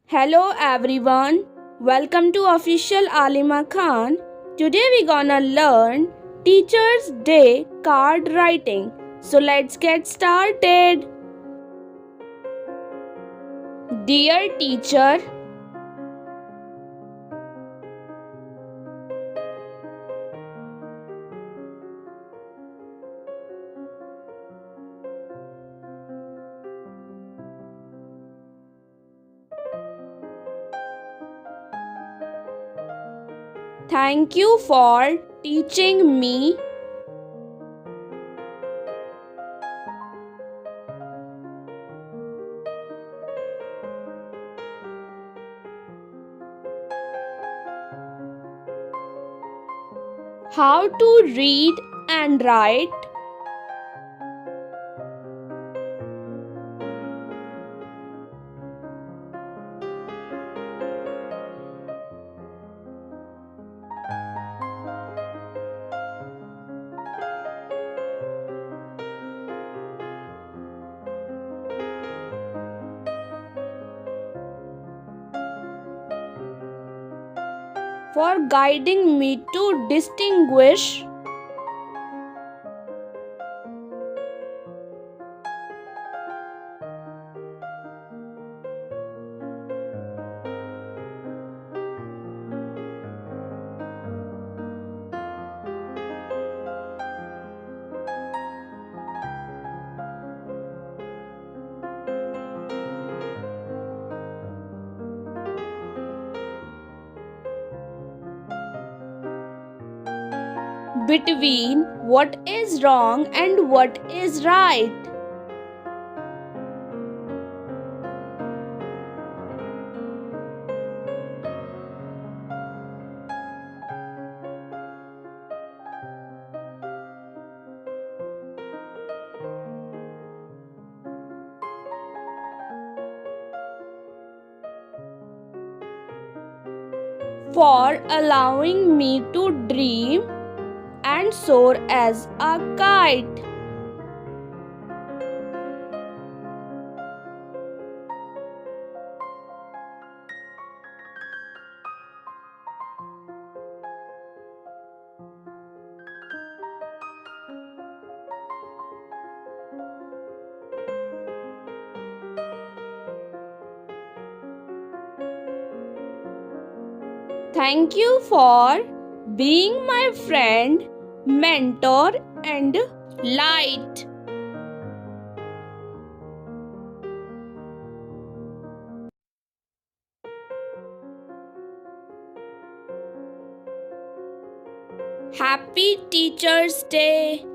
Hello everyone, welcome to official Alima Khan. Today we gonna learn Teacher's Day card writing. So let's get started. Dear teacher, thank you for teaching me how to read and write. For guiding me to distinguish between what is wrong and what is right. For allowing me to dream and soar as a kite. Thank you for being my friend, mentor, and light. Happy Teacher's Day!